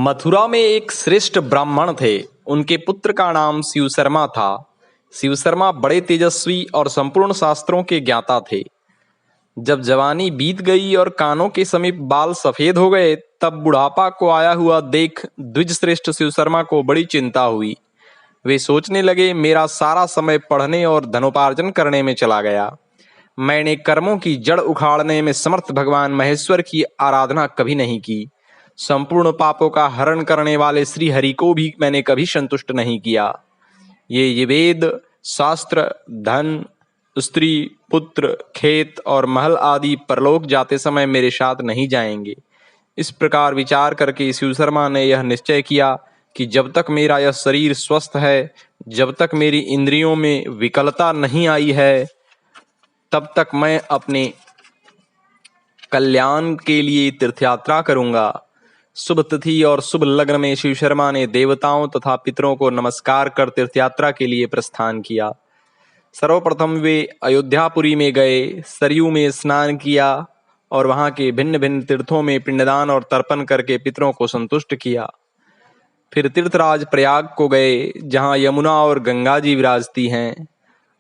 मथुरा में एक श्रेष्ठ ब्राह्मण थे। उनके पुत्र का नाम शिव शर्मा था। शिव शर्मा बड़े तेजस्वी और संपूर्ण शास्त्रों के ज्ञाता थे। जब जवानी बीत गई और कानों के समीप बाल सफेद हो गए, तब बुढ़ापा को आया हुआ देख द्विज श्रेष्ठ शिव शर्मा को बड़ी चिंता हुई। वे सोचने लगे, मेरा सारा समय पढ़ने और धनोपार्जन करने में चला गया। मैंने कर्मों की जड़ उखाड़ने में समर्थ भगवान महेश्वर की आराधना कभी नहीं की। संपूर्ण पापों का हरण करने वाले श्री हरि को भी मैंने कभी संतुष्ट नहीं किया। ये वेद, शास्त्र, धन, स्त्री, पुत्र, खेत और महल आदि परलोक जाते समय मेरे साथ नहीं जाएंगे। इस प्रकार विचार करके शिव शर्मा ने यह निश्चय किया कि जब तक मेरा यह शरीर स्वस्थ है, जब तक मेरी इंद्रियों में विकलता नहीं आई है, तब तक मैं अपने कल्याण के लिए तीर्थयात्रा करूंगा। शुभ तिथि और शुभ लग्न में शिव शर्मा ने देवताओं तथा पितरों को नमस्कार कर तीर्थयात्रा के लिए प्रस्थान किया। सर्वप्रथम वे अयोध्यापुरी में गए, सरयू में स्नान किया और वहां के भिन्न भिन्न तीर्थों में पिंडदान और तर्पण करके पितरों को संतुष्ट किया। फिर तीर्थराज प्रयाग को गए, जहां यमुना और गंगा जी विराजती हैं।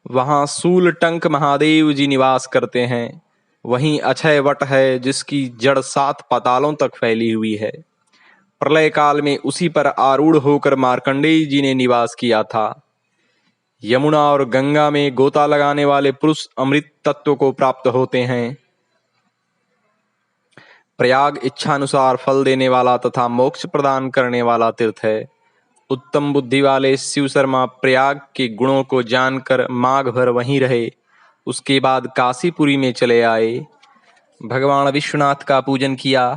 वहां सूलटंक महादेव जी निवास करते हैं। वहीं अक्षय वट है, जिसकी जड़ 7 पातालों तक फैली हुई है। प्रलय काल में उसी पर आरूढ़ होकर मार्कंडेय जी ने निवास किया था। यमुना और गंगा में गोता लगाने वाले पुरुष अमृत तत्व को प्राप्त होते हैं। प्रयाग इच्छानुसार फल देने वाला तथा मोक्ष प्रदान करने वाला तीर्थ है। उत्तम बुद्धि वाले शिव शर्मा प्रयाग के गुणों को जानकर माघ भर वहीं रहे। उसके बाद काशीपुरी में चले आए। भगवान विश्वनाथ का पूजन किया।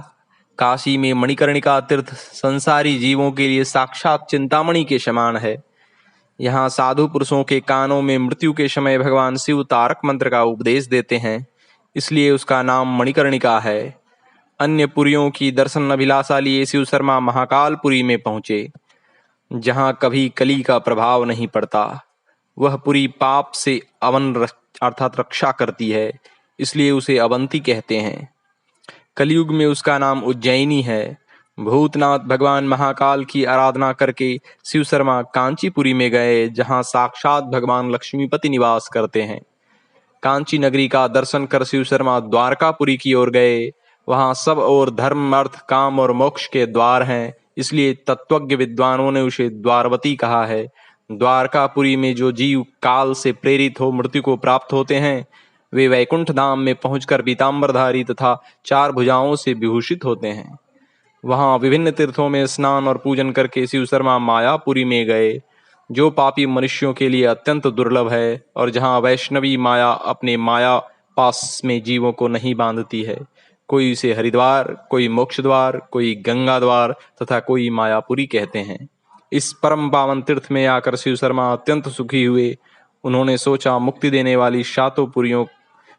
काशी में मणिकर्णिका तीर्थ संसारी जीवों के लिए साक्षात चिंतामणि के समान है। यहाँ साधु पुरुषों के कानों में मृत्यु के समय भगवान शिव तारक मंत्र का उपदेश देते हैं, इसलिए उसका नाम मणिकर्णिका है। अन्य पुरियों की दर्शन अभिलाषा लिए शिव शर्मा महाकालपुरी में पहुंचे, जहाँ कभी कली का प्रभाव नहीं पड़ता। वह पुरी पाप से अवन अर्थात रक्षा करती है, इसलिए उसे अवंती कहते हैं। कलयुग में उसका नाम उज्जैनी है। भूतनाथ भगवान महाकाल की आराधना करके शिव शर्मा कांचीपुरी में गए, जहां साक्षात भगवान लक्ष्मीपति निवास करते हैं। कांची नगरी का दर्शन कर शिव शर्मा द्वारकापुरी की ओर गए। वहां सब और धर्म, अर्थ, काम और मोक्ष के द्वार हैं, इसलिए तत्वज्ञ विद्वानों ने उसे द्वारवती कहा है। द्वारकापुरी में जो जीव काल से प्रेरित हो मृत्यु को प्राप्त होते हैं, वे वैकुंठ धाम में पहुंचकर पीतांबरधारी तथा 4 भुजाओं से विभूषित होते हैं। वहां विभिन्न तीर्थों में स्नान और पूजन करके शिव शर्मा मायापुरी में गए, जो पापी मनुष्यों के लिए अत्यंत दुर्लभ है और जहां वैष्णवी माया अपने माया पास में जीवों को नहीं बांधती है। कोई इसे हरिद्वार, कोई मोक्ष द्वार, कोई गंगा द्वार तथा कोई मायापुरी कहते हैं। इस परम पावन तीर्थ में आकर शिव शर्मा अत्यंत सुखी हुए। उन्होंने सोचा, मुक्ति देने वाली 7 पुरियों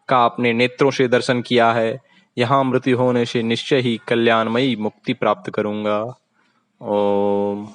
का अपने नेत्रों से दर्शन किया है, यहाँ मृत्यु होने से निश्चय ही कल्याणमयी मुक्ति प्राप्त करूंगा। ओम।